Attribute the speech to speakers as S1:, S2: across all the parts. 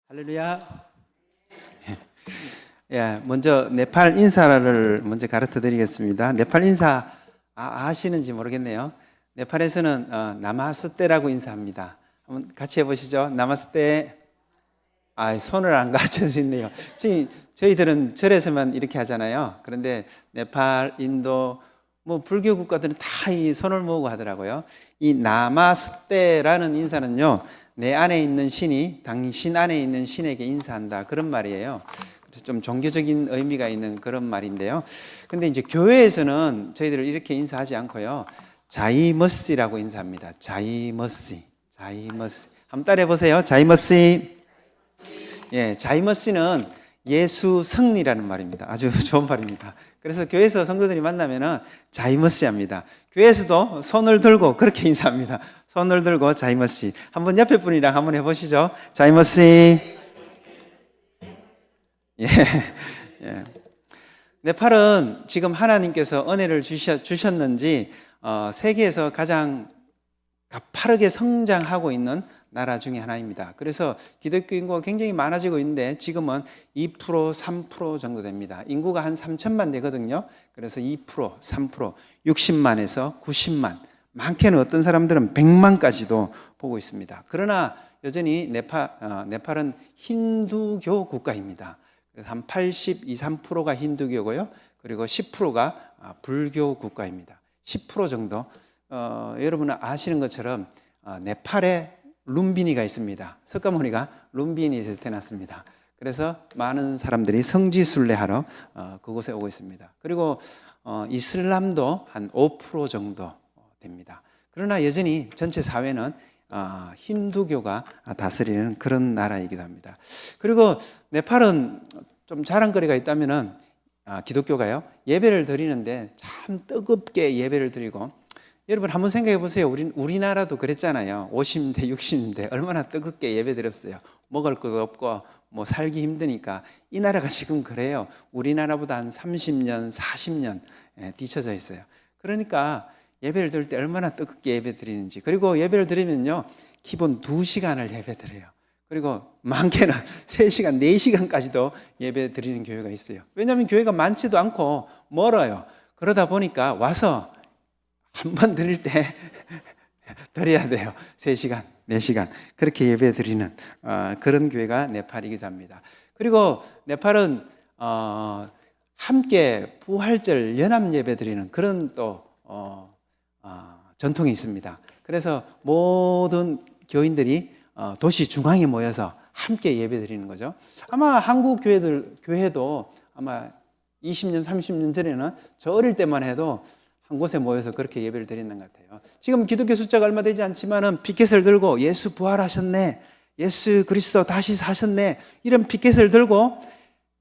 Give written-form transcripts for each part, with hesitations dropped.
S1: 할렐루야. 예, 먼저 네팔 인사를 먼저 가르쳐 드리겠습니다. 네팔 인사 아시는지 모르겠네요. 네팔에서는 나마스테라고 인사합니다. 한번 같이 해보시죠. 나마스테. 손을 안 가르쳐 드리네요. 지금 저희들은 절에서만 이렇게 하잖아요. 그런데 네팔, 인도, 불교 국가들은 다 이 손을 모으고 하더라고요. 이 나마스테라는 인사는요, 내 안에 있는 신이 당신 안에 있는 신에게 인사한다, 그런 말이에요. 그래서 좀 종교적인 의미가 있는 그런 말인데요. 근데 이제 교회에서는 저희들을 이렇게 인사하지 않고요, 자이머시라고 인사합니다. 자이머시. 한번 따라해 보세요. 자이머시. 예, 자이머시는 예수 승리라는 말입니다. 아주 좋은 말입니다. 그래서 교회에서 성도들이 만나면은 자이머시 합니다. 교회에서도 손을 들고 그렇게 인사합니다. 손을 들고 자이머시. 한번 옆에 분이랑 한번 해보시죠. 자이머시. 예. 네팔은 지금 하나님께서 은혜를 주셨는지 세계에서 가장 가파르게 성장하고 있는 나라 중에 하나입니다. 그래서 기독교 인구가 굉장히 많아지고 있는데 지금은 2%, 3% 정도 됩니다. 인구가 한 3천만 되거든요. 그래서 2%, 3%, 60만에서 90만, 많게는 어떤 사람들은 100만까지도 보고 있습니다. 그러나 여전히 네팔은 힌두교 국가입니다. 그래서 한 82, 3%가 힌두교고요. 그리고 10%가 불교 국가입니다. 10% 정도. 여러분은 아시는 것처럼 네팔에 룸비니가 있습니다. 석가모니가 룸비니에서 태어났습니다. 그래서 많은 사람들이 성지순례하러 그곳에 오고 있습니다. 그리고 이슬람도 한 5% 정도 됩니다. 그러나 여전히 전체 사회는 힌두교가 다스리는 그런 나라이기도 합니다. 그리고 네팔은 좀 자랑거리가 있다면은 기독교가요, 예배를 드리는데 참 뜨겁게 예배를 드리고, 여러분 한번 생각해 보세요. 우리나라도 그랬잖아요. 50대, 60대 얼마나 뜨겁게 예배 드렸어요. 먹을 것도 없고 살기 힘드니까. 이 나라가 지금 그래요. 우리나라보다 한 30년, 40년 뒤쳐져 있어요. 그러니까 예배를 드릴 때 얼마나 뜨겁게 예배 드리는지. 그리고 예배를 드리면요, 기본 2시간을 예배 드려요. 그리고 많게는 3시간, 4시간까지도 예배 드리는 교회가 있어요. 왜냐하면 교회가 많지도 않고 멀어요. 그러다 보니까 와서 한 번 드릴 때 드려야 돼요. 3시간, 4시간 그렇게 예배 드리는 그런 교회가 네팔이기도 합니다. 그리고 네팔은 함께 부활절 연합 예배 드리는 그런 또 전통이 있습니다. 그래서 모든 교인들이 도시 중앙에 모여서 함께 예배 드리는 거죠. 아마 한국 교회도 아마 20년, 30년 전에는 저 어릴 때만 해도 한 곳에 모여서 그렇게 예배를 드리는 것 같아요. 지금 기독교 숫자가 얼마 되지 않지만은 피켓을 들고 예수 부활하셨네, 예수 그리스도 다시 사셨네, 이런 피켓을 들고,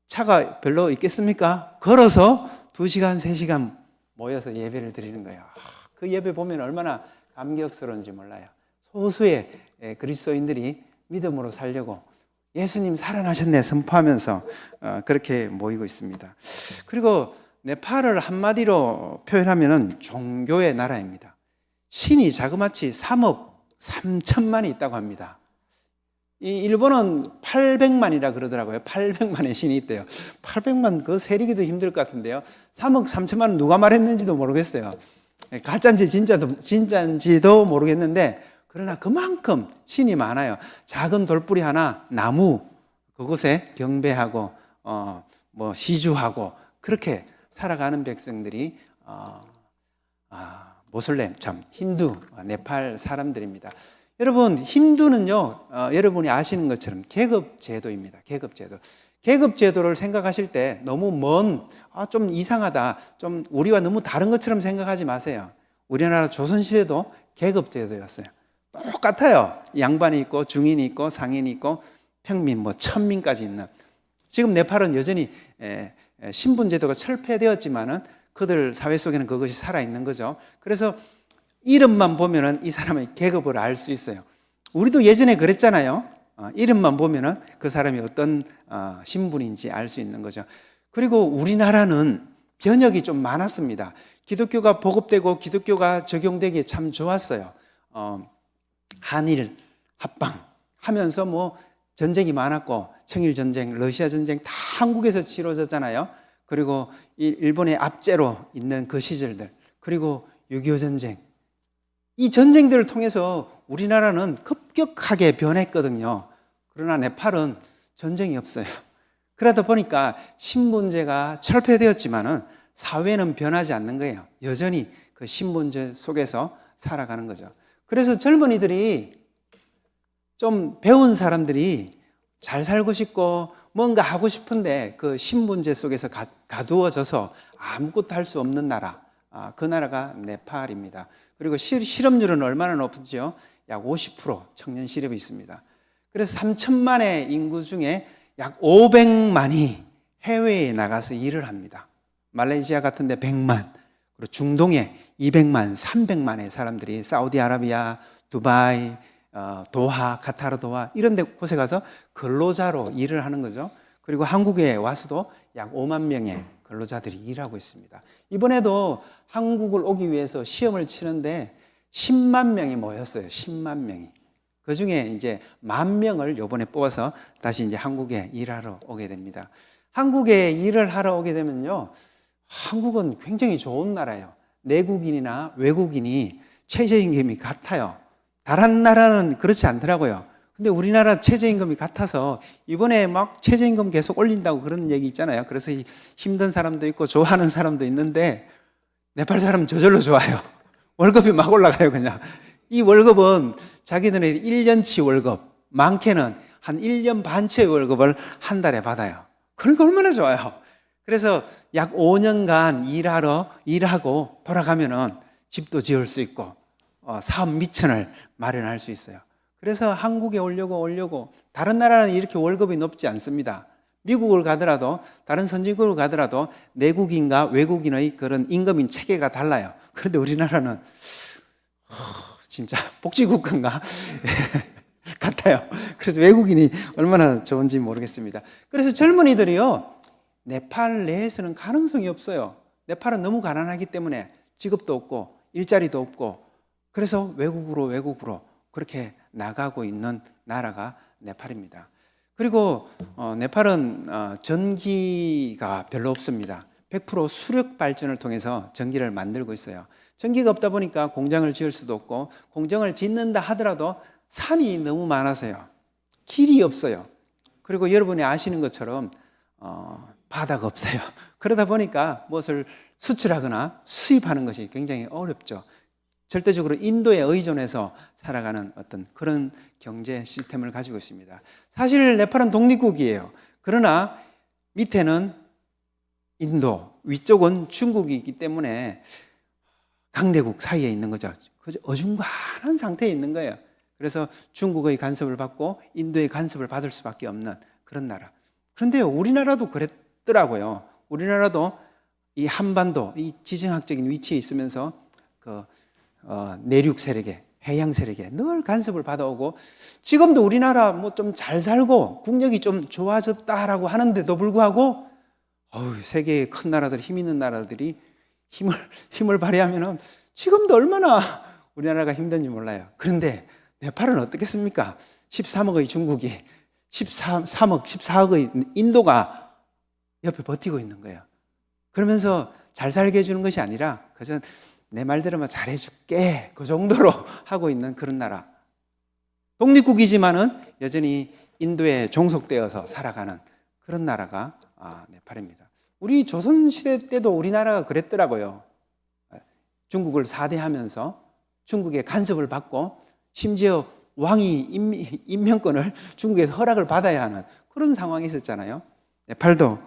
S1: 차가 별로 있겠습니까? 걸어서 2시간, 3시간 모여서 예배를 드리는 거예요. 그 예배 보면 얼마나 감격스러운지 몰라요. 소수의 그리스도인들이 믿음으로 살려고 예수님 살아나셨네 선포하면서 그렇게 모이고 있습니다. 그리고 네팔을 한마디로 표현하면 종교의 나라입니다. 신이 자그마치 3억 3천만이 있다고 합니다. 이 일본은 800만이라 그러더라고요. 800만의 신이 있대요. 800만 그 세리기도 힘들 것 같은데요. 3억 3천만은 누가 말했는지도 모르겠어요. 가짜인지 진짜인지도 모르겠는데, 그러나 그만큼 신이 많아요. 작은 돌뿌리 하나, 나무 그곳에 경배하고 시주하고 그렇게 살아가는 백성들이 모슬렘, 힌두, 네팔 사람들입니다. 여러분, 힌두는요, 여러분이 아시는 것처럼 계급제도입니다. 계급제도를 생각하실 때 너무 좀 이상하다, 좀 우리와 너무 다른 것처럼 생각하지 마세요. 우리나라 조선시대도 계급제도였어요. 똑같아요. 양반이 있고 중인이 있고 상인이 있고 평민, 천민까지 있는. 지금 네팔은 여전히 신분제도가 철폐되었지만은 그들 사회 속에는 그것이 살아있는 거죠. 그래서 이름만 보면은 이 사람의 계급을 알 수 있어요. 우리도 예전에 그랬잖아요. 이름만 보면은 그 사람이 어떤 신분인지 알 수 있는 거죠. 그리고 우리나라는 변혁이 좀 많았습니다. 기독교가 보급되고 기독교가 적용되기에 참 좋았어요. 한일 합방 하면서 전쟁이 많았고 청일 전쟁, 러시아 전쟁 다 한국에서 치러졌잖아요. 그리고 일본의 압제로 있는 그 시절들, 그리고 6.25 전쟁, 이 전쟁들을 통해서 우리나라는 급격하게 변했거든요. 그러나 네팔은 전쟁이 없어요. 그러다 보니까 신분제가 철폐되었지만은 사회는 변하지 않는 거예요. 여전히 그 신분제 속에서 살아가는 거죠. 그래서 젊은이들이, 좀 배운 사람들이 잘 살고 싶고 뭔가 하고 싶은데 그 신분제 속에서 가두어져서 아무것도 할 수 없는 나라, 그 나라가 네팔입니다. 그리고 실업률은 얼마나 높은지요? 약 50% 청년 실업이 있습니다. 그래서 3천만의 인구 중에 약 500만이 해외에 나가서 일을 합니다. 말레이시아 같은 데 100만, 그리고 중동에 200만, 300만의 사람들이 사우디아라비아, 두바이, 도하, 카타르 도하 이런 데 곳에 가서 근로자로 일을 하는 거죠. 그리고 한국에 와서도 약 5만 명의 근로자들이 일하고 있습니다. 이번에도 한국을 오기 위해서 시험을 치는데 10만 명이 모였어요. 10만 명이. 그 중에 이제 10,000명을 이번에 뽑아서 다시 이제 한국에 일하러 오게 됩니다. 한국에 일을 하러 오게 되면요, 한국은 굉장히 좋은 나라예요. 내국인이나 외국인이 최저임금이 같아요. 다른 나라는 그렇지 않더라고요. 근데 우리나라 최저임금이 같아서 이번에 막 최저임금 계속 올린다고 그런 얘기 있잖아요. 그래서 힘든 사람도 있고 좋아하는 사람도 있는데 네팔 사람은 저절로 좋아요. 월급이 막 올라가요, 그냥. 이 월급은 자기들의 1년치 월급, 많게는 한 1년 반치의 월급을 한 달에 받아요. 그러니까 얼마나 좋아요. 그래서 약 5년간 일하고 돌아가면은 집도 지을 수 있고 사업 미천을 마련할 수 있어요. 그래서 한국에 오려고 다른 나라는 이렇게 월급이 높지 않습니다. 미국을 가더라도 다른 선진국을 가더라도 내국인과 외국인의 그런 임금인 체계가 달라요. 그런데 우리나라는 진짜 복지국가인가 같아요. 그래서 외국인이 얼마나 좋은지 모르겠습니다. 그래서 젊은이들이요, 네팔 내에서는 가능성이 없어요. 네팔은 너무 가난하기 때문에 직업도 없고 일자리도 없고, 그래서 외국으로 그렇게 나가고 있는 나라가 네팔입니다. 그리고 네팔은 전기가 별로 없습니다. 100% 수력 발전을 통해서 전기를 만들고 있어요. 전기가 없다 보니까 공장을 지을 수도 없고, 공장을 짓는다 하더라도 산이 너무 많아서요, 길이 없어요. 그리고 여러분이 아시는 것처럼 바다가 없어요. 그러다 보니까 무엇을 수출하거나 수입하는 것이 굉장히 어렵죠. 절대적으로 인도에 의존해서 살아가는 어떤 그런 경제 시스템을 가지고 있습니다. 사실 네팔은 독립국이에요. 그러나 밑에는 인도, 위쪽은 중국이 있기 때문에 강대국 사이에 있는 거죠. 그저 어중간한 상태에 있는 거예요. 그래서 중국의 간섭을 받고 인도의 간섭을 받을 수밖에 없는 그런 나라. 그런데요, 우리나라도 그랬더라고요. 우리나라도 이 한반도, 이 지정학적인 위치에 있으면서 내륙 세력에, 해양 세력에 늘 간섭을 받아오고, 지금도 우리나라 뭐 좀 잘 살고 국력이 좀 좋아졌다라고 하는데도 불구하고 세계의 큰 나라들, 힘 있는 나라들이 힘을 발휘하면은 지금도 얼마나 우리나라가 힘든지 몰라요. 그런데 네팔은 어떻겠습니까? 13억의 중국이 14억의 인도가 옆에 버티고 있는 거예요. 그러면서 잘 살게 해주는 것이 아니라 그저 내 말대로만 잘해줄게, 그 정도로 하고 있는 그런 나라. 독립국이지만은 여전히 인도에 종속되어서 살아가는 그런 나라가 네팔입니다. 우리 조선시대 때도 우리나라가 그랬더라고요. 중국을 사대하면서 중국의 간섭을 받고, 심지어 왕이 임명권을 중국에서 허락을 받아야 하는 그런 상황이 있었잖아요. 네팔도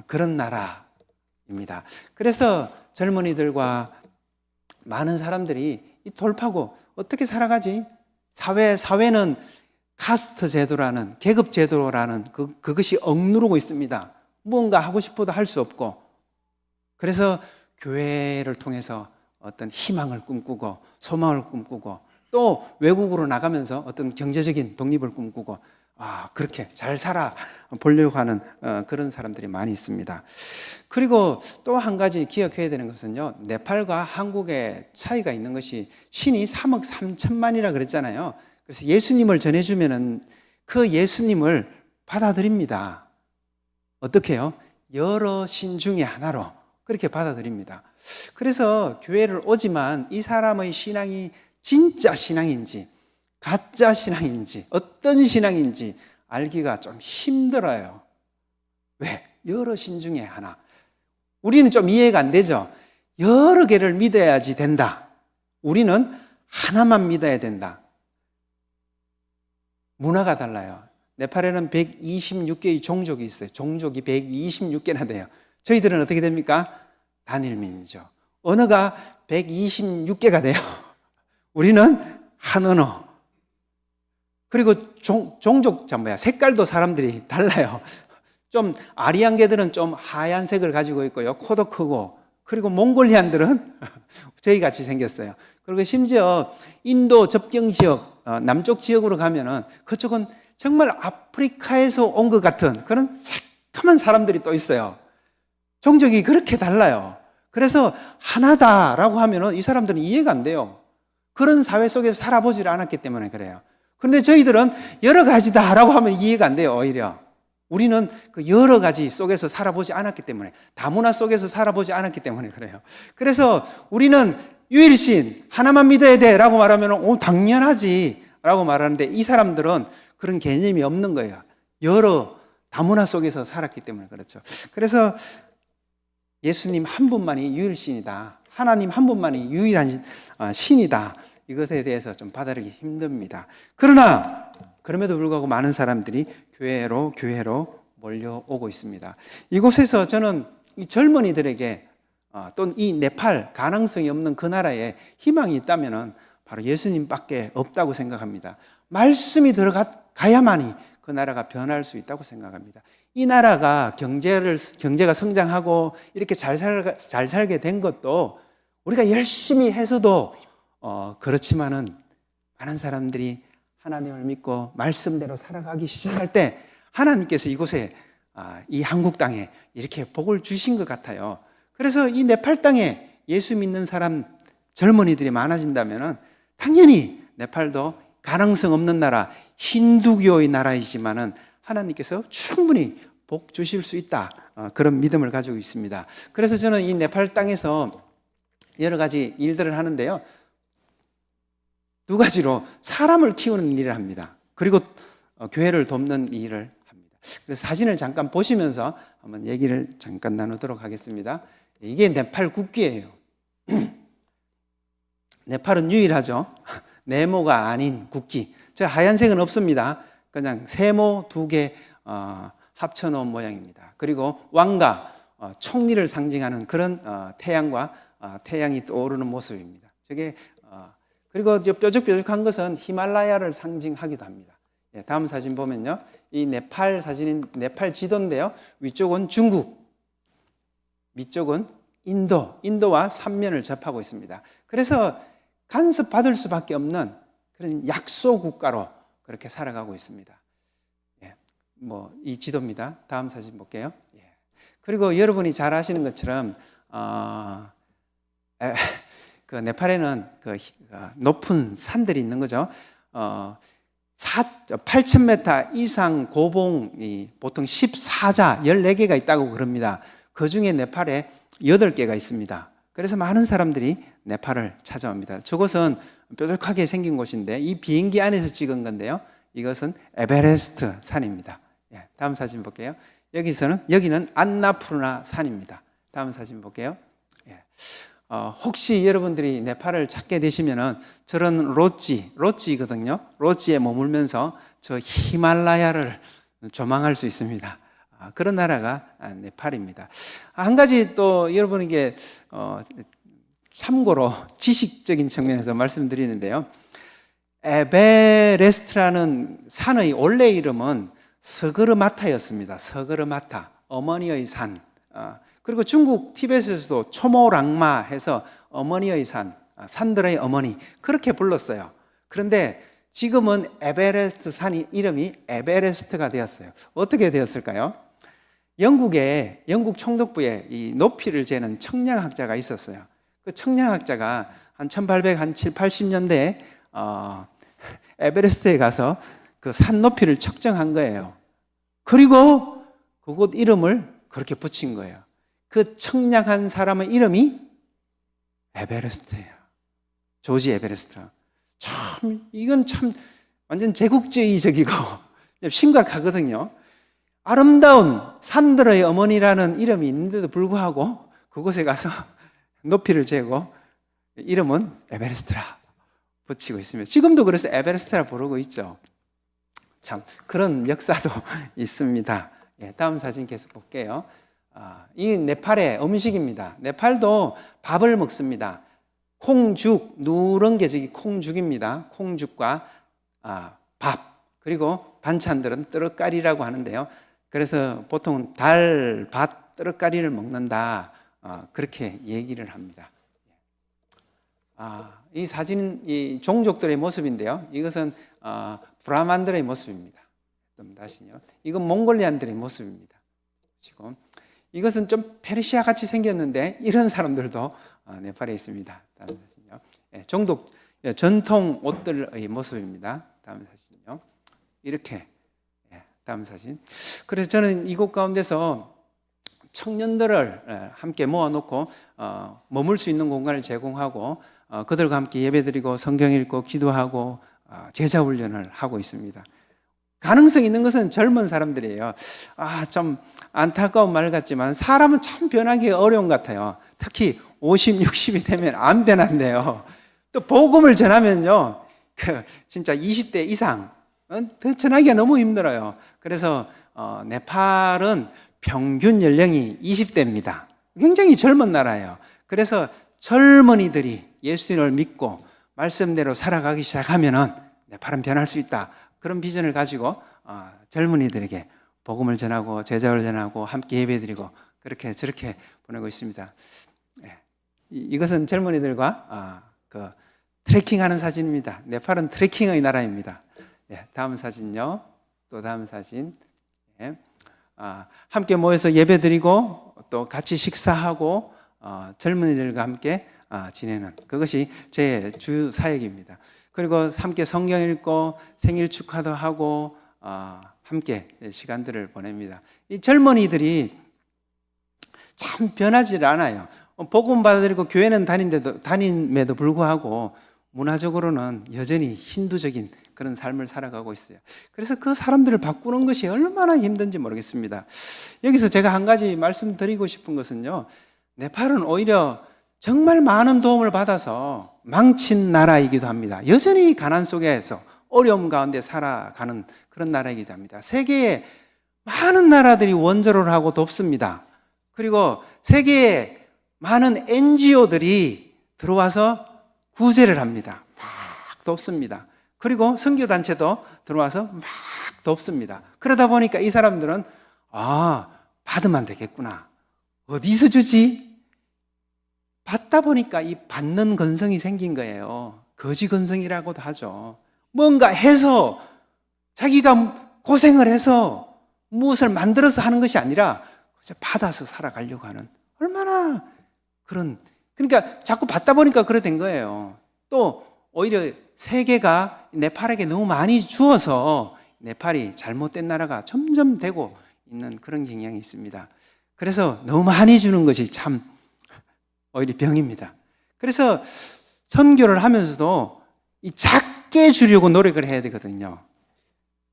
S1: 그런 나라입니다. 그래서 젊은이들과 많은 사람들이 이 돌파구 어떻게 살아가지? 사회는 카스트 제도라는, 계급 제도라는 그것이 억누르고 있습니다. 뭔가 하고 싶어도 할 수 없고, 그래서 교회를 통해서 어떤 희망을 꿈꾸고 소망을 꿈꾸고, 또 외국으로 나가면서 어떤 경제적인 독립을 꿈꾸고, 그렇게 잘 살아 보려고 하는 그런 사람들이 많이 있습니다. 그리고 또 한 가지 기억해야 되는 것은요, 네팔과 한국의 차이가 있는 것이, 신이 3억 3천만이라 그랬잖아요. 그래서 예수님을 전해주면은 그 예수님을 받아들입니다. 어떻게 해요? 여러 신 중에 하나로 그렇게 받아들입니다. 그래서 교회를 오지만 이 사람의 신앙이 진짜 신앙인지 가짜 신앙인지 어떤 신앙인지 알기가 좀 힘들어요. 왜? 여러 신 중에 하나. 우리는 좀 이해가 안 되죠? 여러 개를 믿어야지 된다. 우리는 하나만 믿어야 된다. 문화가 달라요. 네팔에는 126개의 종족이 있어요. 종족이 126개나 돼요. 저희들은 어떻게 됩니까? 단일민족. 언어가 126개가 돼요. 우리는 한 언어. 그리고 종족, 색깔도 사람들이 달라요. 좀 아리안계들은 좀 하얀색을 가지고 있고요. 코도 크고. 그리고 몽골리안들은 저희 같이 생겼어요. 그리고 심지어 인도 접경 지역, 남쪽 지역으로 가면은 그쪽은 정말 아프리카에서 온 것 같은 그런 새까만 사람들이 또 있어요. 종족이 그렇게 달라요. 그래서 하나다라고 하면은 이 사람들은 이해가 안 돼요. 그런 사회 속에서 살아보질 않았기 때문에 그래요. 그런데 저희들은 여러 가지다라고 하면 이해가 안 돼요, 오히려. 우리는 그 여러 가지 속에서 살아보지 않았기 때문에, 다문화 속에서 살아보지 않았기 때문에 그래요. 그래서 우리는 유일신, 하나만 믿어야 돼 라고 말하면 당연하지 라고 말하는데 이 사람들은 그런 개념이 없는 거예요. 여러 다문화 속에서 살았기 때문에 그렇죠. 그래서 예수님 한 분만이 유일신이다. 하나님 한 분만이 유일한 신이다. 이것에 대해서 좀 받아들이기 힘듭니다. 그러나 그럼에도 불구하고 많은 사람들이 교회로 몰려오고 있습니다. 이곳에서 저는 이 젊은이들에게 또는 이 네팔, 가능성이 없는 그 나라에 희망이 있다면 바로 예수님밖에 없다고 생각합니다. 말씀이 들어가야만이 그 나라가 변할 수 있다고 생각합니다. 이 나라가 경제가 성장하고 이렇게 잘 살게 된 것도 우리가 열심히 해서도 그렇지만은 많은 사람들이 하나님을 믿고 말씀대로 살아가기 시작할 때 하나님께서 이곳에 이 한국 땅에 이렇게 복을 주신 것 같아요. 그래서 이 네팔 땅에 예수 믿는 사람 젊은이들이 많아진다면 당연히 네팔도 가능성 없는 나라, 힌두교의 나라이지만은 하나님께서 충분히 복 주실 수 있다. 그런 믿음을 가지고 있습니다. 그래서 저는 이 네팔 땅에서 여러 가지 일들을 하는데요. 두 가지로 사람을 키우는 일을 합니다. 그리고 교회를 돕는 일을 합니다. 그래서 사진을 잠깐 보시면서 한번 얘기를 잠깐 나누도록 하겠습니다. 이게 네팔 국기예요. 네팔은 유일하죠. 네모가 아닌 국기. 저 하얀색은 없습니다. 그냥 세모 두 개 합쳐놓은 모양입니다. 그리고 왕과 총리를 상징하는 그런 태양과 태양이 떠오르는 모습입니다. 저게 그리고 뾰족뾰족한 것은 히말라야를 상징하기도 합니다. 다음 사진 보면요, 이 네팔 사진인 네팔 지도인데요. 위쪽은 중국, 밑쪽은 인도와 삼면을 접하고 있습니다. 그래서 간섭 받을 수밖에 없는 그런 약소 국가로 그렇게 살아가고 있습니다. 이 지도입니다. 다음 사진 볼게요. 그리고 여러분이 잘 아시는 것처럼 그 네팔에는 그 높은 산들이 있는 거죠. 8,000m 이상 고봉이 보통 14자, 14개가 있다고 그럽니다. 그 중에 네팔에 8개가 있습니다. 그래서 많은 사람들이 네팔을 찾아옵니다. 저곳은 뾰족하게 생긴 곳인데 이 비행기 안에서 찍은 건데요. 이것은 에베레스트 산입니다. 다음 사진 볼게요. 여기는 안나푸르나 산입니다. 다음 사진 볼게요. 혹시 여러분들이 네팔을 찾게 되시면은 저런 로찌거든요. 로찌에 머물면서 저 히말라야를 조망할 수 있습니다. 그런 나라가 네팔입니다. 한 가지 또 여러분에게 참고로 지식적인 측면에서 말씀드리는데요. 에베레스트라는 산의 원래 이름은 서그르마타였습니다. 서그르마타, 어머니의 산. 그리고 중국 티베트에서도 초모랑마 해서 어머니의 산, 산들의 어머니 그렇게 불렀어요. 그런데 지금은 에베레스트 산이 이름이 에베레스트가 되었어요. 어떻게 되었을까요? 영국 총독부에 이 높이를 재는 청량학자가 있었어요. 그 청량학자가 한 1870, 80년대에 에베레스트에 가서 그 산 높이를 측정한 거예요. 그리고 그곳 이름을 그렇게 붙인 거예요. 그 청량한 사람의 이름이 에베레스트예요. 조지 에베레스트. 참, 이건 참 완전 제국주의적이고 심각하거든요. 아름다운 산들의 어머니라는 이름이 있는데도 불구하고 그곳에 가서 높이를 재고 이름은 에베레스트라 붙이고 있습니다. 지금도 그래서 에베레스트라 부르고 있죠. 참 그런 역사도 있습니다. 예, 다음 사진 계속 볼게요. 이 네팔의 음식입니다. 네팔도 밥을 먹습니다. 콩죽, 누런 게 저기 콩죽입니다. 콩죽과 밥, 그리고 반찬들은 뜨럭가리라고 하는데요. 그래서 보통 달, 밭, 뜨럭가리를 먹는다, 그렇게 얘기를 합니다. 이 사진은 이 종족들의 모습인데요. 이것은 브라만들의 모습입니다. 다시요. 이건 몽골리안들의 모습입니다. 지금 이것은 좀 페르시아 같이 생겼는데 이런 사람들도 네팔에 있습니다. 다음 사진요. 종족 전통 옷들의 모습입니다. 다음 사진요. 이렇게 다음 사진. 그래서 저는 이곳 가운데서 청년들을 함께 모아놓고 머물 수 있는 공간을 제공하고 그들과 함께 예배드리고 성경 읽고 기도하고 제자 훈련을 하고 있습니다. 가능성 있는 것은 젊은 사람들이에요. 좀 안타까운 말 같지만 사람은 참 변하기 어려운 것 같아요. 특히 50, 60이 되면 안 변한대요. 또 복음을 전하면요, 진짜 20대 이상 더 전하기가 너무 힘들어요. 그래서 네팔은 평균 연령이 20대입니다. 굉장히 젊은 나라예요. 그래서 젊은이들이 예수님을 믿고 말씀대로 살아가기 시작하면은 네팔은 변할 수 있다. 그런 비전을 가지고 젊은이들에게 복음을 전하고 제자를 전하고 함께 예배드리고 그렇게 저렇게 보내고 있습니다. 이것은 젊은이들과 트레킹하는 사진입니다. 네팔은 트레킹의 나라입니다. 다음 사진요. 또 다음 사진. 함께 모여서 예배드리고 또 같이 식사하고 젊은이들과 함께 지내는 그것이 제 주 사역입니다. 그리고 함께 성경 읽고 생일 축하도 하고 함께 시간들을 보냅니다. 이 젊은이들이 참 변하지 않아요. 복음 받아들이고 교회는 다님에도 불구하고 문화적으로는 여전히 힌두적인 그런 삶을 살아가고 있어요. 그래서 그 사람들을 바꾸는 것이 얼마나 힘든지 모르겠습니다. 여기서 제가 한 가지 말씀드리고 싶은 것은요, 네팔은 오히려 정말 많은 도움을 받아서 망친 나라이기도 합니다. 여전히 가난 속에서 어려움 가운데 살아가는 그런 나라이기도 합니다. 세계에 많은 나라들이 원조를 하고 돕습니다. 그리고 세계에 많은 NGO들이 들어와서 구제를 합니다. 막 돕습니다. 그리고 선교단체도 들어와서 막 돕습니다. 그러다 보니까 이 사람들은 받으면 되겠구나. 어디서 주지? 받다 보니까 이 받는 건성이 생긴 거예요. 거지 건성이라고도 하죠. 뭔가 해서 자기가 고생을 해서 무엇을 만들어서 하는 것이 아니라 받아서 살아가려고 하는 얼마나 그러니까 자꾸 받다 보니까 그래 된 거예요. 또 오히려 세계가 네팔에게 너무 많이 주어서 네팔이 잘못된 나라가 점점 되고 있는 그런 경향이 있습니다. 그래서 너무 많이 주는 것이 참 오히려 병입니다. 그래서 선교를 하면서도 이 작게 주려고 노력을 해야 되거든요.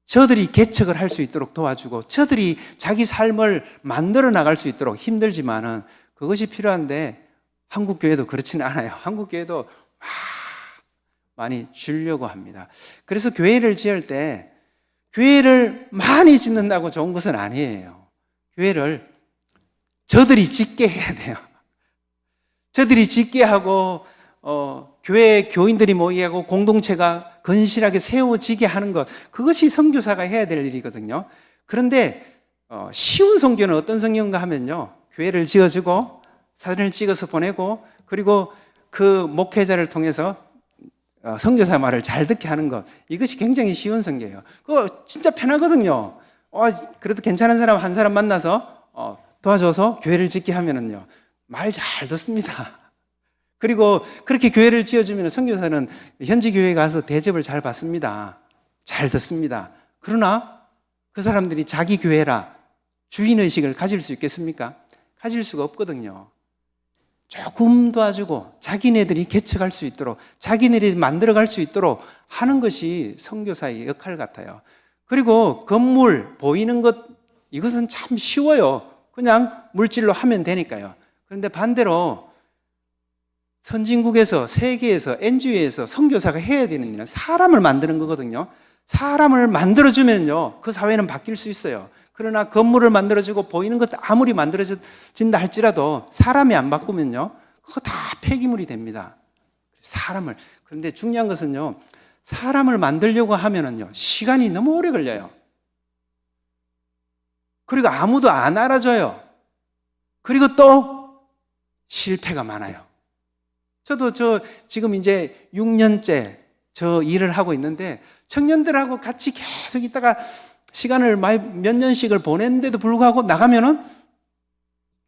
S1: 저들이 개척을 할 수 있도록 도와주고 저들이 자기 삶을 만들어 나갈 수 있도록 힘들지만은 그것이 필요한데 한국 교회도 그렇지는 않아요. 한국 교회도 많이 주려고 합니다. 그래서 교회를 지을 때 교회를 많이 짓는다고 좋은 것은 아니에요. 교회를 저들이 짓게 해야 돼요. 저들이 짓게 하고 교회 교인들이 모이게 하고 공동체가 건실하게 세워지게 하는 것, 그것이 선교사가 해야 될 일이거든요. 그런데 쉬운 선교는 어떤 선교인가 하면요, 교회를 지어주고 사진을 찍어서 보내고 그리고 그 목회자를 통해서 선교사 말을 잘 듣게 하는 것, 이것이 굉장히 쉬운 선교예요. 그거 진짜 편하거든요. 그래도 괜찮은 사람 한 사람 만나서 도와줘서 교회를 짓게 하면은요, 말 잘 듣습니다. 그리고 그렇게 교회를 지어주면 선교사는 현지 교회에 가서 대접을 잘 받습니다. 잘 듣습니다. 그러나 그 사람들이 자기 교회라 주인의식을 가질 수 있겠습니까? 가질 수가 없거든요. 조금 도와주고 자기네들이 개척할 수 있도록, 자기네들이 만들어갈 수 있도록 하는 것이 선교사의 역할 같아요. 그리고 건물, 보이는 것, 이것은 참 쉬워요. 그냥 물질로 하면 되니까요. 그런데 반대로 선진국에서, 세계에서, NGO에서 선교사가 해야 되는 일은 사람을 만드는 거거든요. 사람을 만들어주면요, 그 사회는 바뀔 수 있어요. 그러나 건물을 만들어주고 보이는 것 아무리 만들어진다 할지라도 사람이 안 바꾸면요, 그거 다 폐기물이 됩니다. 사람을. 그런데 중요한 것은요, 사람을 만들려고 하면은요, 시간이 너무 오래 걸려요. 그리고 아무도 안 알아줘요. 그리고 또 실패가 많아요. 저도 지금 이제 6년째 저 일을 하고 있는데 청년들하고 같이 계속 있다가 시간을 몇 년씩을 보냈는데도 불구하고 나가면은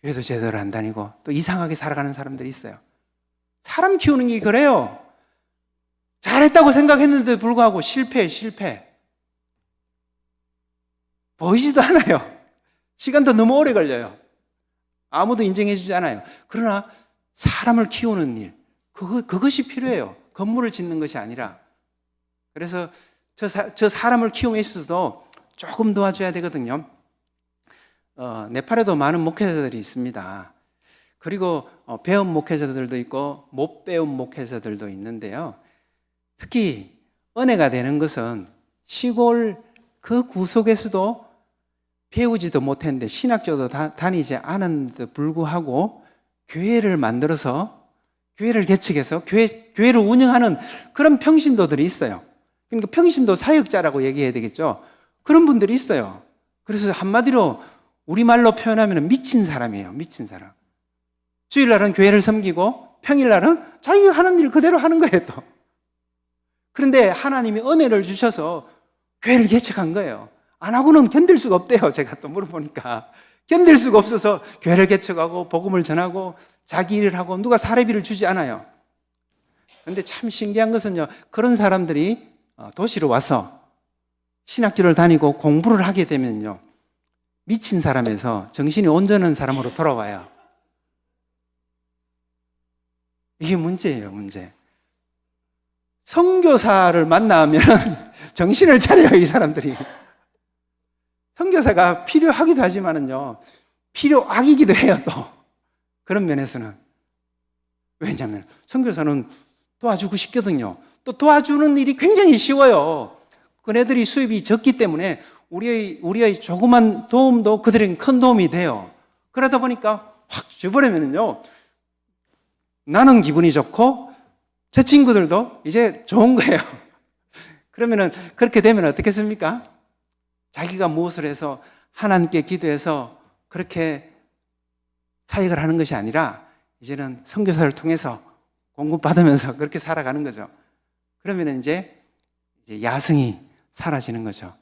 S1: 교회도 제대로 안 다니고 또 이상하게 살아가는 사람들이 있어요. 사람 키우는 게 그래요. 잘했다고 생각했는데도 불구하고 실패. 보이지도 않아요. 시간도 너무 오래 걸려요. 아무도 인정해주지 않아요. 그러나 사람을 키우는 일, 그것이 필요해요. 건물을 짓는 것이 아니라. 그래서 저 사람을 키움에 있어서도 조금 도와줘야 되거든요. 네팔에도 많은 목회자들이 있습니다. 그리고 배운 목회자들도 있고 못 배운 목회자들도 있는데요. 특히 은혜가 되는 것은 시골 그 구석에서도 배우지도 못했는데 신학교도 다니지 않았는데도 불구하고 교회를 만들어서 교회를 개척해서 교회를 운영하는 그런 평신도들이 있어요. 그러니까 평신도 사역자라고 얘기해야 되겠죠. 그런 분들이 있어요. 그래서 한마디로 우리말로 표현하면 미친 사람이에요. 미친 사람. 주일날은 교회를 섬기고 평일날은 자기가 하는 일 그대로 하는 거예요, 또. 그런데 하나님이 은혜를 주셔서 교회를 개척한 거예요. 안 하고는 견딜 수가 없대요. 제가 또 물어보니까. 견딜 수가 없어서 교회를 개척하고 복음을 전하고 자기 일을 하고 누가 사례비를 주지 않아요. 그런데 참 신기한 것은요, 그런 사람들이 도시로 와서 신학교를 다니고 공부를 하게 되면요, 미친 사람에서 정신이 온전한 사람으로 돌아와요. 이게 문제예요, 문제. 선교사를 만나면 정신을 차려요, 이 사람들이. 선교사가 필요하기도 하지만은요, 필요악이기도 해요, 또. 그런 면에서는. 왜냐하면 선교사는 도와주고 싶거든요. 또 도와주는 일이 굉장히 쉬워요. 그네들이 수입이 적기 때문에 우리의 조그만 도움도 그들에겐 큰 도움이 돼요. 그러다 보니까 확 줘버리면요, 나는 기분이 좋고 저 친구들도 이제 좋은 거예요. 그러면은 그렇게 되면 어떻겠습니까? 자기가 무엇을 해서 하나님께 기도해서 그렇게 사역을 하는 것이 아니라 이제는 선교사를 통해서 공급받으면서 그렇게 살아가는 거죠. 그러면 이제 야성이 사라지는 거죠.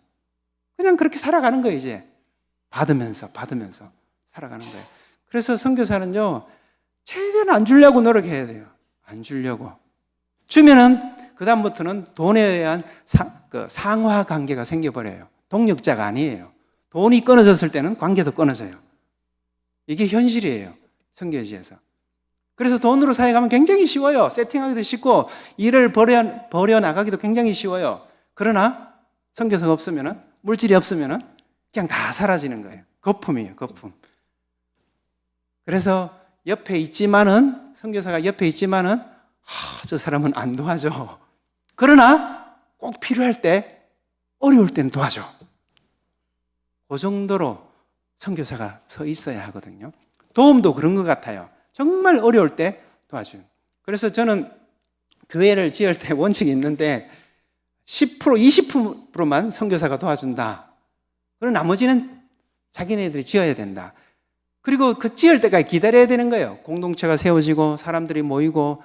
S1: 그냥 그렇게 살아가는 거예요, 이제. 받으면서 살아가는 거예요. 그래서 선교사는요, 최대한 안 주려고 노력해야 돼요. 안 주려고. 주면은 그다음부터는 돈에 의한 상하 관계가 생겨버려요. 동력자가 아니에요. 돈이 끊어졌을 때는 관계도 끊어져요. 이게 현실이에요, 선교지에서. 그래서 돈으로 사역하면 굉장히 쉬워요. 세팅하기도 쉽고 일을 벌여 나가기도 굉장히 쉬워요. 그러나 선교사가 없으면은, 물질이 없으면은 그냥 다 사라지는 거예요. 거품이에요, 거품. 그래서 옆에 있지만은, 선교사가 옆에 있지만은, 저 사람은 안 도와줘. 그러나 꼭 필요할 때, 어려울 때는 도와줘. 그 정도로 선교사가 서 있어야 하거든요. 도움도 그런 것 같아요. 정말 어려울 때 도와줘요. 그래서 저는 교회를 지을 때 원칙이 있는데 10%, 20%만 선교사가 도와준다. 그리고 나머지는 자기네들이 지어야 된다. 그리고 그 지을 때까지 기다려야 되는 거예요. 공동체가 세워지고 사람들이 모이고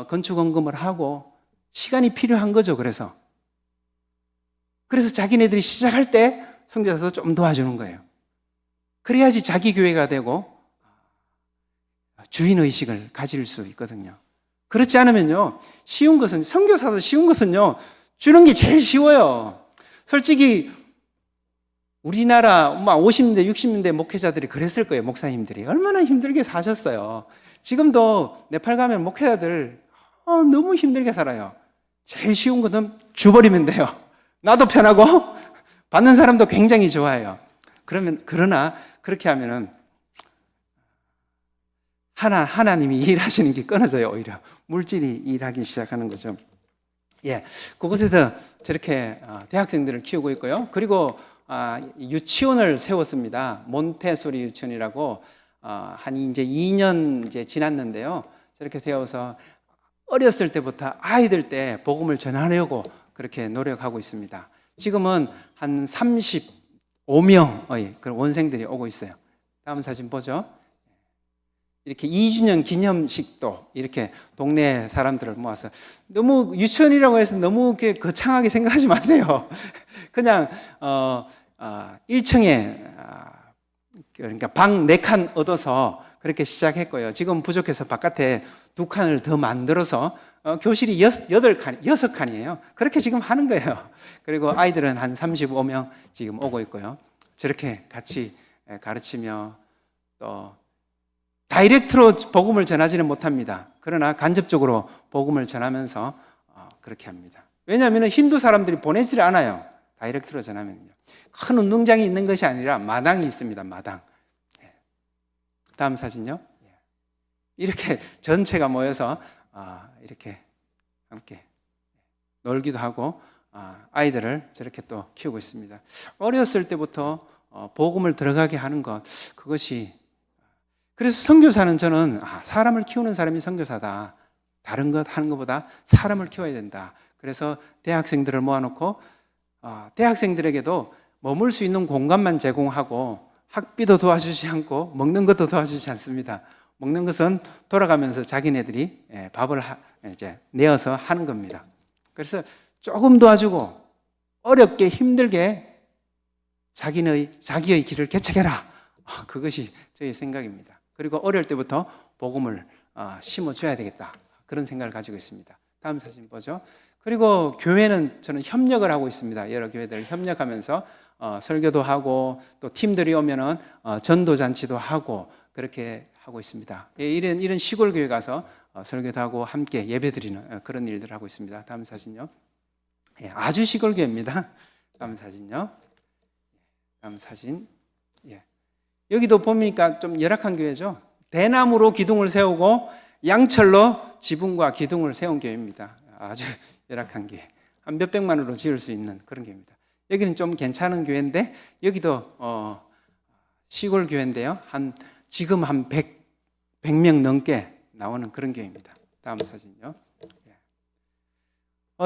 S1: 건축 헌금을 하고 시간이 필요한 거죠. 그래서 자기네들이 시작할 때 선교사도 좀 도와주는 거예요. 그래야지 자기 교회가 되고 주인의식을 가질 수 있거든요. 그렇지 않으면요, 쉬운 것은, 선교사도 쉬운 것은요, 주는 게 제일 쉬워요. 솔직히 우리나라 50년대, 60년대 목회자들이 그랬을 거예요. 목사님들이. 얼마나 힘들게 사셨어요. 지금도 네팔 가면 목회자들 너무 힘들게 살아요. 제일 쉬운 것은 줘버리면 돼요. 나도 편하고 받는 사람도 굉장히 좋아해요. 그러나 그렇게 하면은 하나님이 일하시는 게 끊어져요. 오히려 물질이 일하기 시작하는 거죠. 예, 그곳에서 저렇게 대학생들을 키우고 있고요. 그리고 유치원을 세웠습니다. 몬테소리 유치원이라고 한 이제 2년 이제 지났는데요. 저렇게 세워서 어렸을 때부터 아이들 때 복음을 전하려고 그렇게 노력하고 있습니다. 지금은 한 35명의 그런 원생들이 오고 있어요. 다음 사진 보죠. 이렇게 2주년 기념식도 이렇게 동네 사람들을 모아서, 너무 유치원이라고 해서 너무 이렇게 거창하게 생각하지 마세요. 그냥 1층에 그러니까 방 4칸 얻어서 그렇게 시작했고요. 지금 부족해서 바깥에 2칸을 더 만들어서 교실이 6칸이에요. 그렇게 지금 하는 거예요. 그리고 아이들은 한 35명 지금 오고 있고요. 저렇게 같이 가르치며 또 다이렉트로 복음을 전하지는 못합니다. 그러나 간접적으로 복음을 전하면서 그렇게 합니다. 왜냐하면 힌두 사람들이 보내질 않아요. 다이렉트로 전하면요. 큰 운동장이 있는 것이 아니라 마당이 있습니다. 마당. 다음 사진요. 이렇게 전체가 모여서 이렇게 함께 놀기도 하고 아이들을 저렇게 또 키우고 있습니다. 어렸을 때부터 복음을 들어가게 하는 것, 그것이, 그래서 선교사는 저는 사람을 키우는 사람이 선교사다. 다른 것 하는 것보다 사람을 키워야 된다. 그래서 대학생들을 모아놓고 대학생들에게도 머물 수 있는 공간만 제공하고 학비도 도와주지 않고 먹는 것도 도와주지 않습니다. 먹는 것은 돌아가면서 자기네들이 밥을 이제 내어서 하는 겁니다. 그래서 조금 도와주고 어렵게 힘들게 자기의 길을 개척해라. 그것이 저의 생각입니다. 그리고 어릴 때부터 복음을 심어줘야 되겠다. 그런 생각을 가지고 있습니다. 다음 사진 보죠. 그리고 교회는 저는 협력을 하고 있습니다. 여러 교회들 협력하면서 설교도 하고 또 팀들이 오면은 전도잔치도 하고 그렇게 하고 있습니다. 이런 시골 교회 가서 설교도 하고 함께 예배드리는 그런 일들을 하고 있습니다. 다음 사진요. 아주 시골 교회입니다. 다음 사진요. 다음 사진. 여기도 보니까 좀 열악한 교회죠. 대나무로 기둥을 세우고 양철로 지붕과 기둥을 세운 교회입니다. 아주 열악한 교회. 한 몇백만 원으로 지을 수 있는 그런 교회입니다. 여기는 좀 괜찮은 교회인데 여기도 시골 교회인데요. 지금 한 100명 넘게 나오는 그런 교회입니다. 다음 사진요.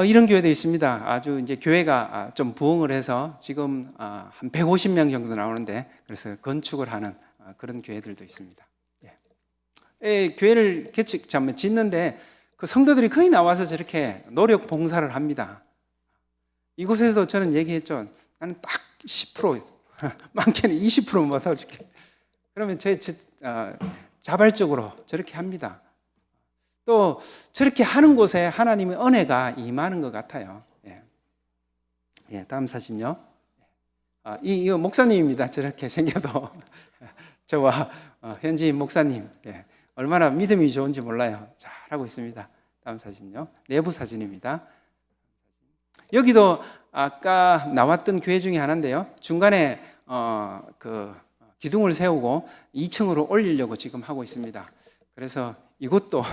S1: 이런 교회도 있습니다. 아주 이제 교회가 좀 부흥을 해서 지금 한 150명 정도 나오는데, 그래서 건축을 하는 그런 교회들도 있습니다. 교회를 짓는데 그 성도들이 거의 나와서 저렇게 노력 봉사를 합니다. 이곳에서 저는 얘기했죠. 나는 딱 10%, 많게는 20% 모아줄게. 그러면 자발적으로 저렇게 합니다. 또 저렇게 하는 곳에 하나님의 은혜가 임하는 것 같아요. 다음 사진요. 이 목사님입니다. 저렇게 생겨도 저와 현지인 목사님 얼마나 믿음이 좋은지 몰라요. 잘하고 있습니다. 다음 사진요. 내부 사진입니다. 여기도 아까 나왔던 교회 중에 하나인데요. 중간에 그 기둥을 세우고 2층으로 올리려고 지금 하고 있습니다. 그래서 이것도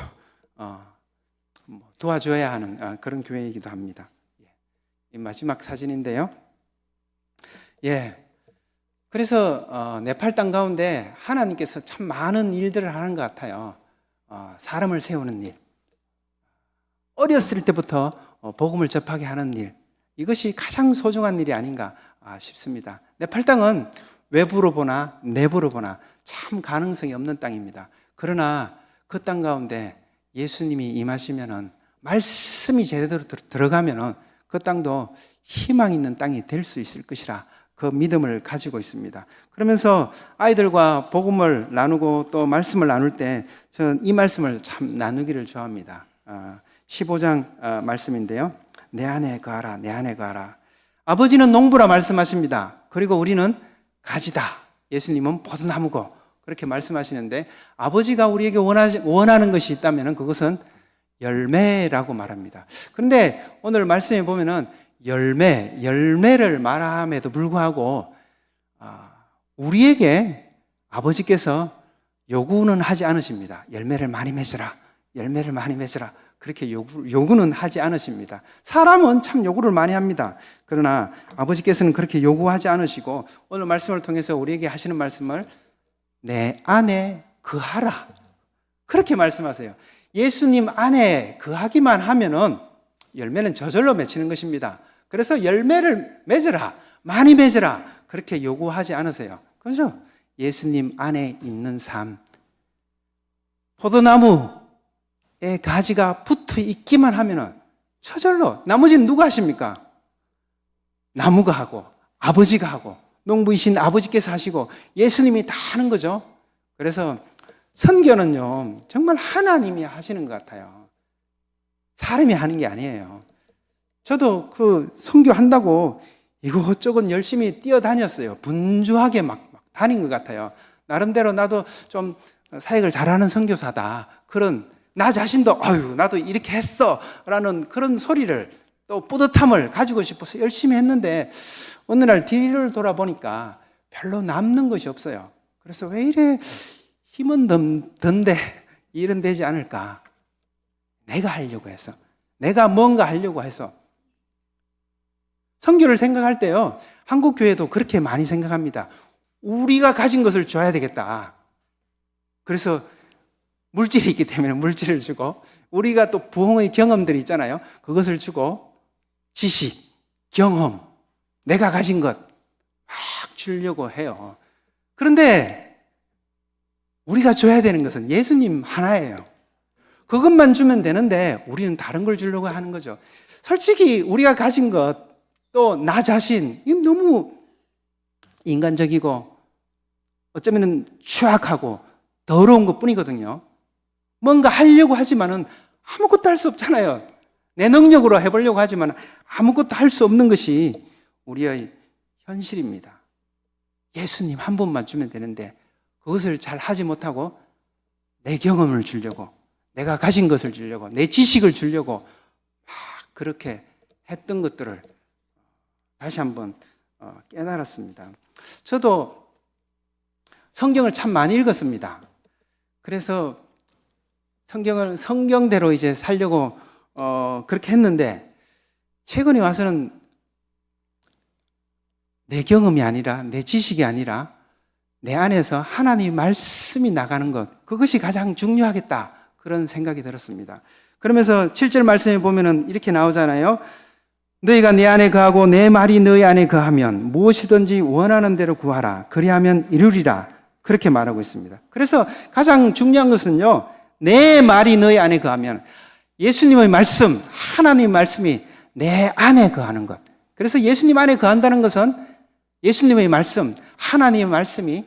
S1: 도와줘야 하는 그런 교회이기도 합니다. 이 마지막 사진인데요. 그래서 네팔 땅 가운데 하나님께서 참 많은 일들을 하는 것 같아요. 사람을 세우는 일, 어렸을 때부터 복음을 접하게 하는 일, 이것이 가장 소중한 일이 아닌가 싶습니다. 네팔 땅은 외부로 보나 내부로 보나 참 가능성이 없는 땅입니다. 그러나 그 땅 가운데 예수님이 임하시면은, 말씀이 제대로 들어가면은 그 땅도 희망 있는 땅이 될 수 있을 것이라 그 믿음을 가지고 있습니다. 그러면서 아이들과 복음을 나누고 또 말씀을 나눌 때 저는 이 말씀을 참 나누기를 좋아합니다. 15장 말씀인데요. 내 안에 거하라, 내 안에 거하라. 아버지는 농부라 말씀하십니다. 그리고 우리는 가지다. 예수님은 포도나무고 그렇게 말씀하시는데 아버지가 우리에게 원하는 것이 있다면 그것은 열매라고 말합니다. 그런데 오늘 말씀에 보면은 열매를 말함에도 불구하고 우리에게 아버지께서 요구는 하지 않으십니다. 열매를 많이 맺으라. 열매를 많이 맺으라. 그렇게 요구는 하지 않으십니다. 사람은 참 요구를 많이 합니다. 그러나 아버지께서는 그렇게 요구하지 않으시고 오늘 말씀을 통해서 우리에게 하시는 말씀을 내 안에 거하라. 그렇게 말씀하세요. 예수님 안에 거하기만 하면은 열매는 저절로 맺히는 것입니다. 그래서 열매를 맺으라. 많이 맺으라. 그렇게 요구하지 않으세요. 그렇죠? 예수님 안에 있는 삶. 포도나무에 가지가 붙어 있기만 하면은 저절로 나머지는 누가 하십니까? 나무가 하고 아버지가 하고 농부이신 아버지께서 하시고 예수님이 다 하는 거죠. 그래서 선교는요 정말 하나님이 하시는 것 같아요. 사람이 하는 게 아니에요. 저도 그 선교한다고 이곳저곳 열심히 뛰어다녔어요. 분주하게 막 다닌 것 같아요. 나름대로 나도 좀 사역을 잘하는 선교사다. 그런 나 자신도 나도 이렇게 했어 라는 그런 소리를 또 뿌듯함을 가지고 싶어서 열심히 했는데 어느 날 뒤를 돌아보니까 별로 남는 것이 없어요. 그래서 왜 이래 힘은 든데 일은 되지 않을까? 내가 하려고 해서, 내가 뭔가 하려고 해서. 선교를 생각할 때요 한국 교회도 그렇게 많이 생각합니다. 우리가 가진 것을 줘야 되겠다. 그래서 물질이 있기 때문에 물질을 주고, 우리가 또 부흥의 경험들이 있잖아요. 그것을 주고, 지식, 경험, 내가 가진 것 막 주려고 해요. 그런데 우리가 줘야 되는 것은 예수님 하나예요. 그것만 주면 되는데 우리는 다른 걸 주려고 하는 거죠. 솔직히 우리가 가진 것, 또 나 자신, 이건 너무 인간적이고 어쩌면 추악하고 더러운 것 뿐이거든요. 뭔가 하려고 하지만은 아무것도 할 수 없잖아요. 내 능력으로 해보려고 하지만 아무것도 할 수 없는 것이 우리의 현실입니다. 예수님 한 분만 주면 되는데 그것을 잘 하지 못하고 내 경험을 주려고, 내가 가진 것을 주려고, 내 지식을 주려고 막 그렇게 했던 것들을 다시 한번 깨달았습니다. 저도 성경을 참 많이 읽었습니다. 그래서 성경대로 이제 살려고 그렇게 했는데 최근에 와서는 내 경험이 아니라, 내 지식이 아니라 내 안에서 하나님의 말씀이 나가는 것, 그것이 가장 중요하겠다, 그런 생각이 들었습니다. 그러면서 7절 말씀에 보면은 이렇게 나오잖아요. 너희가 내 안에 거하고 내 말이 너희 안에 거하면 무엇이든지 원하는 대로 구하라. 그리하면 이루리라. 그렇게 말하고 있습니다. 그래서 가장 중요한 것은요, 내 말이 너희 안에 거하면, 예수님의 말씀, 하나님의 말씀이 내 안에 거하는 것. 그래서 예수님 안에 거한다는 것은 예수님의 말씀, 하나님의 말씀이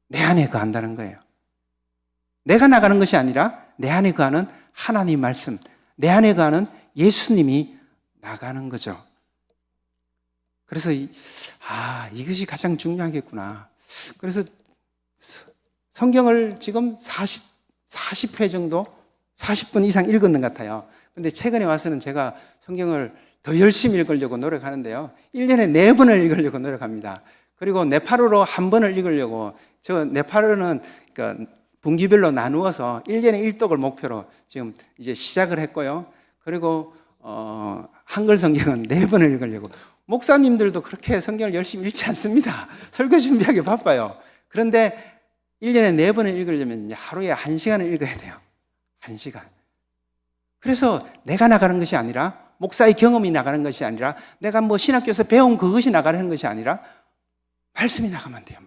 S1: 내 안에 거한다는 거예요. 내가 나가는 것이 아니라 내 안에 거하는 하나님의 말씀, 내 안에 거하는 예수님이 나가는 거죠. 그래서 이것이 가장 중요하겠구나. 그래서 성경을 지금 40회 정도, 40분 이상 읽었는 것 같아요. 근데 최근에 와서는 제가 성경을 더 열심히 읽으려고 노력하는데요. 1년에 4번을 읽으려고 노력합니다. 그리고 네팔어로 1번을 읽으려고, 저 네팔어는 분기별로 나누어서 1년에 1독을 목표로 지금 이제 시작을 했고요. 그리고 한글 성경은 4번을 읽으려고. 목사님들도 그렇게 성경을 열심히 읽지 않습니다. 설교 준비하기 바빠요. 그런데 1년에 4번을 읽으려면 하루에 1시간을 읽어야 돼요. 1시간. 그래서 내가 나가는 것이 아니라, 목사의 경험이 나가는 것이 아니라, 내가 신학교에서 배운 그것이 나가는 것이 아니라 말씀이 나가면 돼요.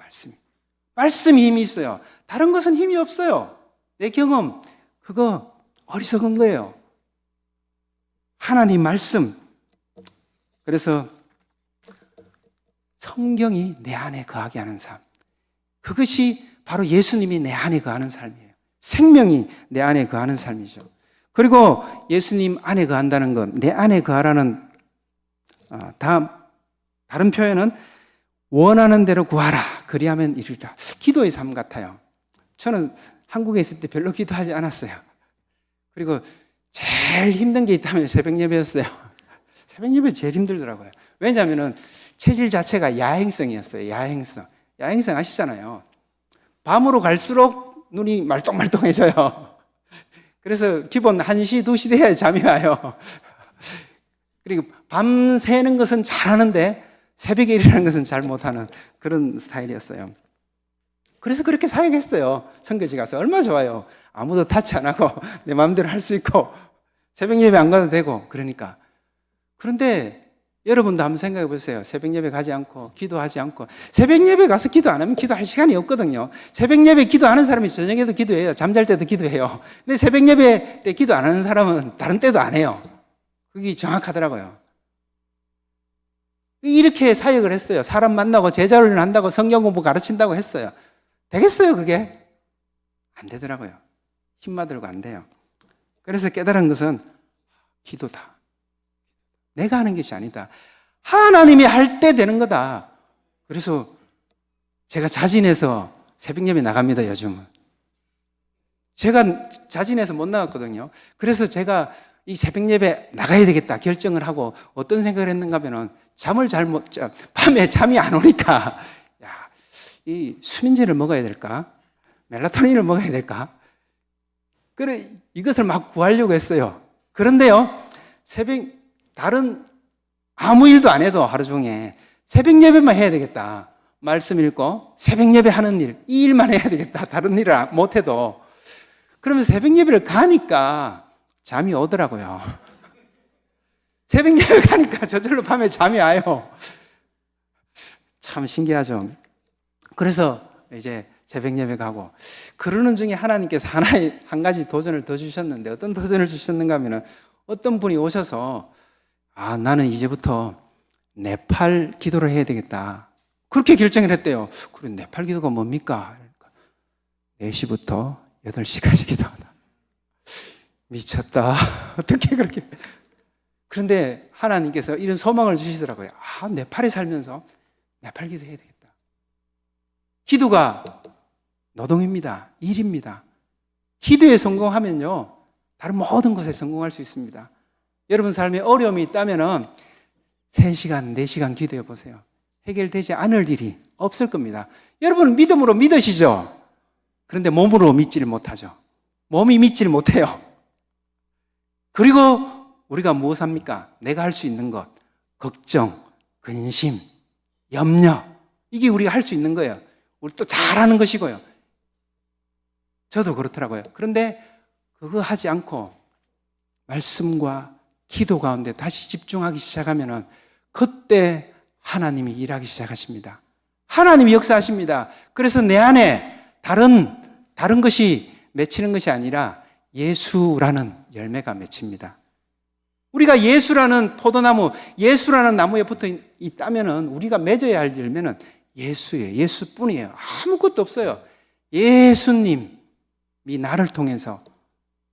S1: 말씀이 힘이 있어요. 다른 것은 힘이 없어요. 내 경험, 그거 어리석은 거예요. 하나님 말씀. 그래서 성경이 내 안에 거하게 하는 삶, 그것이 바로 예수님이 내 안에 거하는 삶이에요. 생명이 내 안에 거하는 삶이죠. 그리고 예수님 안에 거한다는 것, 내 안에 거하라는 다음 다른 표현은 원하는 대로 구하라. 그리하면 이루리라. 기도의 삶 같아요. 저는 한국에 있을 때 별로 기도하지 않았어요. 그리고 제일 힘든 게 있다면 새벽 예배였어요. 새벽 예배 제일 힘들더라고요. 왜냐하면 체질 자체가 야행성이었어요. 야행성. 야행성 아시잖아요. 밤으로 갈수록 눈이 말똥말똥해져요. 그래서 기본 1시, 2시 돼야 잠이 와요. 그리고 밤 새는 것은 잘하는데 새벽에 일어나는 것은 잘 못하는 그런 스타일이었어요. 그래서 그렇게 사역했어요. 선교지 가서. 얼마나 좋아요. 아무도 타치 안 하고 내 마음대로 할 수 있고 새벽 예배 안 가도 되고 그러니까. 그런데 여러분도 한번 생각해 보세요. 새벽 예배 가지 않고 기도하지 않고. 새벽 예배 가서 기도 안 하면 기도할 시간이 없거든요. 새벽 예배 기도하는 사람이 저녁에도 기도해요. 잠잘 때도 기도해요. 근데 새벽 예배 때 기도 안 하는 사람은 다른 때도 안 해요. 그게 정확하더라고요. 이렇게 사역을 했어요. 사람 만나고 제자훈련 한다고 성경 공부 가르친다고 했어요. 되겠어요, 그게? 안 되더라고요. 힘만 들고 안 돼요. 그래서 깨달은 것은 기도다. 내가 하는 것이 아니다. 하나님이 할 때 되는 거다. 그래서 제가 자진해서 새벽 예배 나갑니다, 요즘은. 제가 자진해서 못 나갔거든요. 그래서 제가 이 새벽 예배 나가야 되겠다 결정을 하고 어떤 생각을 했는가 하면은 잠을 잘 못 자, 밤에 잠이 안 오니까 야, 이 수면제를 먹어야 될까? 멜라토닌을 먹어야 될까? 그래 이것을 막 구하려고 했어요. 그런데요, 다른 아무 일도 안 해도 하루 종일 새벽 예배만 해야 되겠다. 말씀 읽고 새벽 예배 하는 일, 이 일만 해야 되겠다. 다른 일을 못 해도. 그러면 새벽 예배를 가니까 잠이 오더라고요. 새벽 예배 가니까 저절로 밤에 잠이 와요. 참 신기하죠. 그래서 이제 새벽 예배 가고 그러는 중에 하나님께서 한 가지 도전을 더 주셨는데 어떤 도전을 주셨는가 하면 어떤 분이 오셔서 나는 이제부터 네팔 기도를 해야 되겠다. 그렇게 결정을 했대요. 그래 네팔 기도가 뭡니까? 그러니까 4시부터 8시까지 기도하다. 미쳤다. 어떻게 그렇게. 그런데 하나님께서 이런 소망을 주시더라고요. 네팔에 살면서 네팔 기도 해야 되겠다. 기도가 노동입니다. 일입니다. 기도에 성공하면요, 다른 모든 것에 성공할 수 있습니다. 여러분 삶에 어려움이 있다면 3시간, 4시간 기도해 보세요. 해결되지 않을 일이 없을 겁니다. 여러분은 믿음으로 믿으시죠? 그런데 몸으로 믿지를 못하죠. 몸이 믿지를 못해요. 그리고 우리가 무엇합니까? 내가 할 수 있는 것, 걱정, 근심, 염려, 이게 우리가 할 수 있는 거예요. 우리 또 잘하는 것이고요. 저도 그렇더라고요. 그런데 그거 하지 않고 말씀과 기도 가운데 다시 집중하기 시작하면은 그때 하나님이 일하기 시작하십니다. 하나님이 역사하십니다. 그래서 내 안에 다른 것이 맺히는 것이 아니라 예수라는 열매가 맺힙니다. 우리가 예수라는 포도나무, 예수라는 나무에 붙어 있다면은 우리가 맺어야 할 열매는 예수예요. 예수뿐이에요. 아무것도 없어요. 예수님이 나를 통해서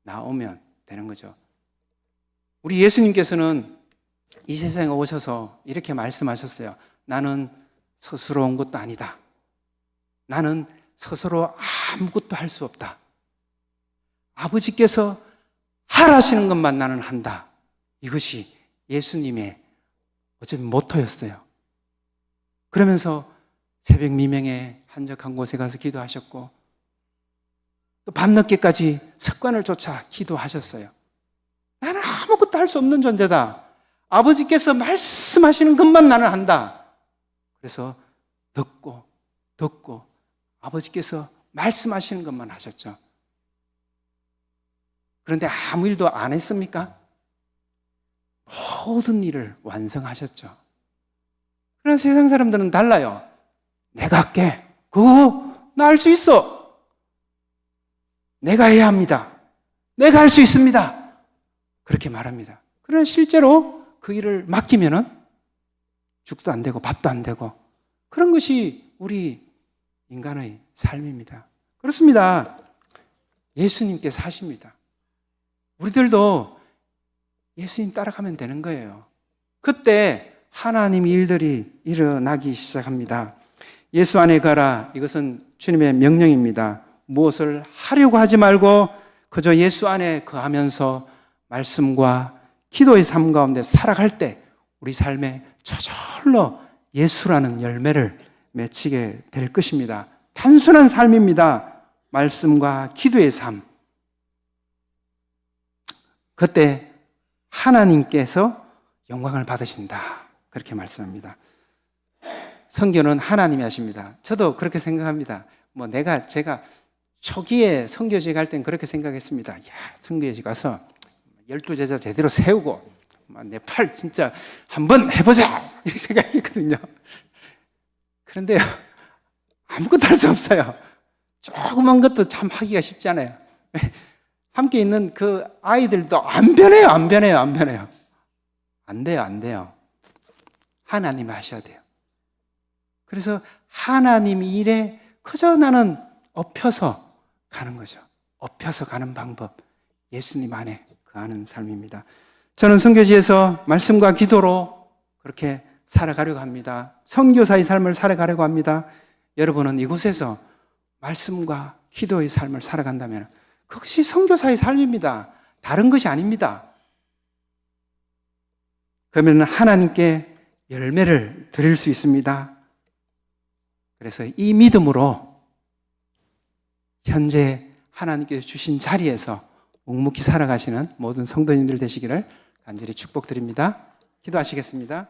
S1: 나오면 되는 거죠. 우리 예수님께서는 이 세상에 오셔서 이렇게 말씀하셨어요. 나는 스스로 온 것도 아니다. 나는 스스로 아무것도 할 수 없다. 아버지께서 하라시는 것만 나는 한다. 이것이 예수님의 어차피 모토였어요. 그러면서 새벽 미명에 한적한 곳에 가서 기도하셨고 또 밤늦게까지 습관을 쫓아 기도하셨어요. 나는 아무것도 할 수 없는 존재다. 아버지께서 말씀하시는 것만 나는 한다. 그래서 듣고 아버지께서 말씀하시는 것만 하셨죠. 그런데 아무 일도 안 했습니까? 모든 일을 완성하셨죠. 그러나 세상 사람들은 달라요. 내가 할게. 그거 나 할 수 있어. 내가 해야 합니다. 내가 할 수 있습니다. 그렇게 말합니다. 그러나 실제로 그 일을 맡기면은 죽도 안 되고 밥도 안 되고 그런 것이 우리 인간의 삶입니다. 그렇습니다. 예수님께서 하십니다. 우리들도 예수님 따라가면 되는 거예요. 그때 하나님 일들이 일어나기 시작합니다. 예수 안에 가라. 이것은 주님의 명령입니다. 무엇을 하려고 하지 말고 그저 예수 안에 거하면서 말씀과 기도의 삶 가운데 살아갈 때 우리 삶에 저절로 예수라는 열매를 맺히게 될 것입니다. 단순한 삶입니다. 말씀과 기도의 삶. 그때 하나님께서 영광을 받으신다. 그렇게 말씀합니다. 선교는 하나님이 하십니다. 저도 그렇게 생각합니다. 제가 초기에 선교지 갈 땐 그렇게 생각했습니다. 야, 선교지 가서 12제자 제대로 세우고 내 팔 진짜 한번 해보자 이렇게 생각했거든요. 그런데요, 아무것도 할 수 없어요. 조그만 것도 참 하기가 쉽잖아요. 함께 있는 그 아이들도 안 변해요. 안 돼요. 하나님이 하셔야 돼요. 그래서 하나님 일에 그저 나는 엎혀서 가는 거죠. 엎혀서 가는 방법. 예수님 안에 거하는 삶입니다. 저는 선교지에서 말씀과 기도로 그렇게 살아가려고 합니다. 선교사의 삶을 살아가려고 합니다. 여러분은 이곳에서 말씀과 기도의 삶을 살아간다면 그것이 선교사의 삶입니다. 다른 것이 아닙니다. 그러면 하나님께 열매를 드릴 수 있습니다. 그래서 이 믿음으로 현재 하나님께서 주신 자리에서 묵묵히 살아가시는 모든 성도님들 되시기를 간절히 축복드립니다. 기도하시겠습니다.